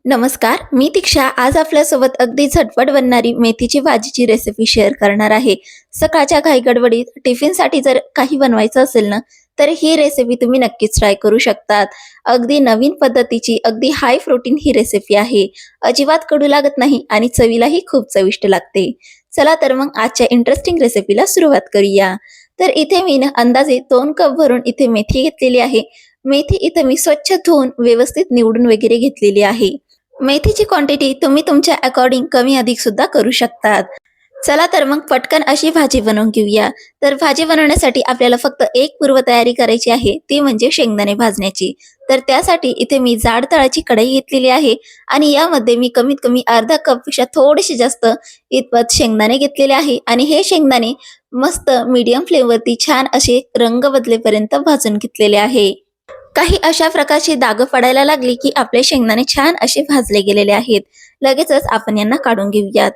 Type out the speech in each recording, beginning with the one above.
नमस्कार, मी दीक्षा आज आपल्यासोबत अगदी झटपट बनणारी मेथीची भाजीची रेसिपी शेअर करणार आहे. सकाळच्या घाई गडबडीत टिफिनसाठी जर काही बनवायचं असेल ना, तर ही रेसिपी तुम्ही नक्कीच ट्राय करू शकतात. अगदी नवीन पद्धतीची, अगदी हाय प्रोटीन ही रेसिपी आहे. अजिबात कडू लागत नाही आणि चवीलाही खूप चविष्ट लागते. चला तर मग आजच्या इंटरेस्टिंग रेसिपीला सुरुवात करूया. तर इथे मी ना अंदाजे 2 कप भरून इथे मेथी घेतलेली आहे. मेथी इथे मी स्वच्छ धुवून व्यवस्थित निवडून वगैरे घेतलेली आहे. मेथीची क्वांटिटी तुम्ही तुमच्या अकॉर्डिंग कमी अधिक सुद्धा करू शकतात. चला तर मग पटकन अशी भाजी बनवून घेऊया. तर भाजी बनवण्यासाठी आपल्याला फक्त एक पूर्वतयारी करायची आहे, ती म्हणजे शेंगदाणे भाजण्याची. तर त्यासाठी इथे मी जाड तळाची कढई घेतलेली आहे आणि यामध्ये मी कमीत कमी अर्धा कपपेक्षा थोडेसे जास्त इतपत शेंगदाणे घेतलेले आहे आणि हे शेंगदाणे मस्त मीडियम फ्लेमवरती छान असे रंग बदलेपर्यंत भाजून घेतलेले आहे. काही अशा प्रकारची डाग पडायला लागली की आपले शेंगदाणे छान असे भाजले गेलेले आहेत. लगेचच आपण यांना काढून घेऊयात.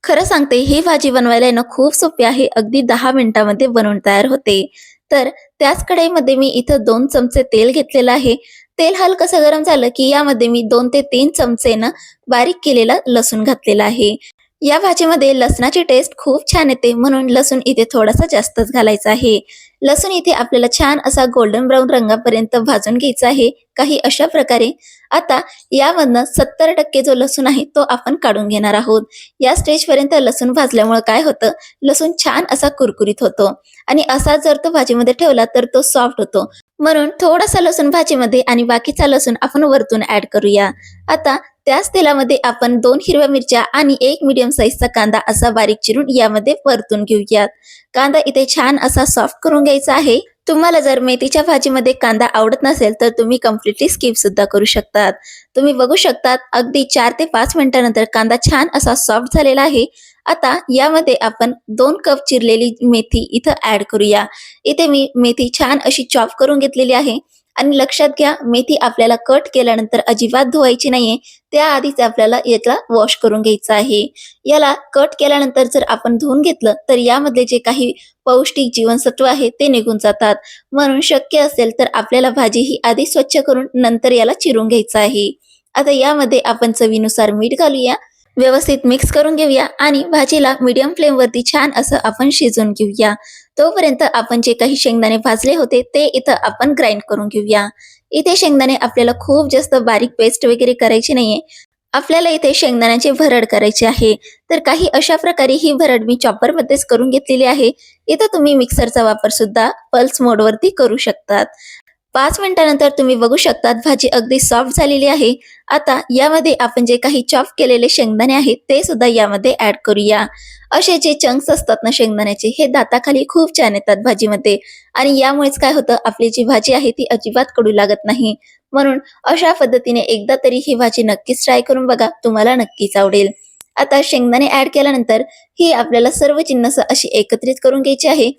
खरं सांगते ही भाजी बनवायला आहे ना खूप सोपी आहे. अगदी 10 मिनिटांमध्ये बनवून तयार होते. तर त्याच कढईमध्ये मी इथं 2 चमचे तेल घेतलेलं आहे. तेल हलकसं गरम झालं की यामध्ये मी 2 ते 3 चमचे ना बारीक केलेला लसूण घातलेला आहे. या भाजीमध्ये लसणाची टेस्ट खूप छान येते म्हणून लसूण इथे थोडासा जास्तच घालायचा आहे. लसूण इथे आपल्याला छान असा गोल्डन ब्राऊन रंगापर्यंत भाजून घ्यायचा आहे. काही अशा प्रकारे आता यामधनं 70% जो लसूण आहे तो आपण काढून घेणार आहोत. या स्टेजपर्यंत लसूण भाजल्यामुळे काय होतं, लसूण छान असा कुरकुरीत होतो आणि असा जर तो भाजीमध्ये ठेवला तर तो सॉफ्ट होतो. म्हणून थोडासा लसूण भाजीमध्ये आणि बाकीचा लसूण आपण वरतून ऍड करूया. आता त्याच तेलामध्ये आपण 2 हिरव्या मिरच्या आणि 1 मीडियम साईजचा कांदा असा बारीक चिरून यामध्ये परतून घेऊयात. कांदा इथे छान असा सॉफ्ट करून घ्यायचा आहे. तुम्हाला जर मेथीच्या भाजीमध्ये कांदा आवडत नसेल तर तुम्ही कम्प्लिटली स्किप सुद्धा करू शकतात. तुम्ही बघू शकतात अगदी 4 ते 5 मिनिटांनंतर कांदा छान असा सॉफ्ट झालेला आहे. आता यामध्ये आपण 2 कप चिरलेली मेथी इथं ऍड करूया. इथे मी मेथी छान अशी चॉप करून घेतलेली आहे आणि लक्षात घ्या मेथी आपल्याला कट केल्यानंतर अजिबात धुवायची नाहीये. त्याआधीच आपल्याला याला वॉश करून घ्यायचं आहे. याला कट केल्यानंतर जर आपण धुवून घेतलं तर यामधले जे काही पौष्टिक जीवनसत्व आहे ते निघून जातात. म्हणून शक्य असेल तर आपल्याला भाजी ही आधी स्वच्छ करून नंतर याला चिरून घ्यायचं आहे. आता यामध्ये आपण चवीनुसार मीठ घालूया. व्यवस्थित मिक्स करून घेऊया आणि भाजीला मीडियम फ्लेमवरती छान असं आपण शिजवून घेऊया. तोपर्यंत आपण जे काही शेंगदाणे भाजले होते ते इथं आपण ग्राइंड करून घेऊया. इथे शेंगदाणे आपल्याला खूप जास्त बारीक पेस्ट वगैरे करायची नाहीये. आपल्याला इथे शेंगदाण्याची भरड करायची आहे. तर काही अशा प्रकारे ही भरड मी चॉपर मध्येच करून घेतलेली आहे. इथं तुम्ही मिक्सरचा वापर सुद्धा पल्स मोडवरती करू शकतात. 5 मिनिटानंतर तुम्ही बघू शकतात भाजी अगदी सॉफ्ट झालेली आहे. आता यामध्ये आपण जे काही चॉप केलेले शेंगदाणे आहेत ते सुद्धा यामध्ये ऍड करूया. असे जे चंक्स असतात ना शेंगदाण्याचे हे दाताखाली खूप छान येतात भाजीमध्ये आणि यामुळेच काय होतं आपली जी भाजी आहे ती अजिबात कडू लागत नाही. म्हणून अशा पद्धतीने एकदा तरी ही भाजी नक्कीच ट्राय करून बघा, तुम्हाला नक्कीच आवडेल. आता शेंगदाणे ऍड केल्यानंतर ही आपल्याला सर्व जिन्नस अशी एकत्रित करून घ्यायची आहे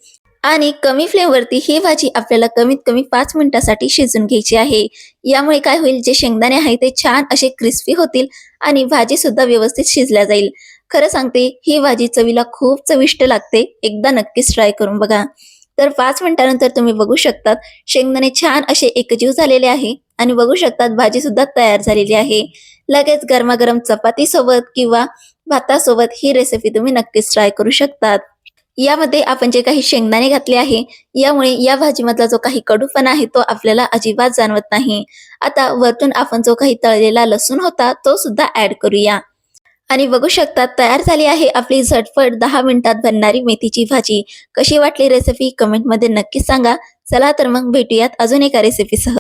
आणि कमी फ्लेमवरती ही भाजी आपल्याला कमीत कमी 5 मिनिटासाठी शिजून घ्यायची आहे. यामुळे काय होईल, जे शेंगदाणे आहे ते छान असे क्रिस्पी होतील आणि भाजी सुद्धा व्यवस्थित शिजल्या जाईल. खरं सांगते ही भाजी चवीला खूप चविष्ट लागते. एकदा नक्कीच ट्राय करून बघा. तर 5 मिनिटानंतर तुम्ही बघू शकतात शेंगदाणे छान असे एकजीव झालेले आहे आणि बघू शकतात भाजी सुद्धा तयार झालेली आहे. लगेच गरमागरम चपाती सोबत किंवा भातासोबत ही रेसिपी तुम्ही नक्कीच ट्राय करू शकतात. यामध्ये आपण जे काही शेंगदाणे घातले आहे यामुळे या भाजीमधला जो काही कडूपणा आहे तो आपल्याला अजिबात जाणवत नाही. आता वरतून आपण जो काही तळलेला लसूण होता तो सुद्धा ऍड करूया आणि बघू शकतात तयार झाली आहे आपली झटपट 10 मिनिटात बनणारी मेथीची भाजी. कशी वाटली रेसिपी कमेंटमध्ये नक्की सांगा. चला तर मग भेटूयात अजून एका रेसिपीसह.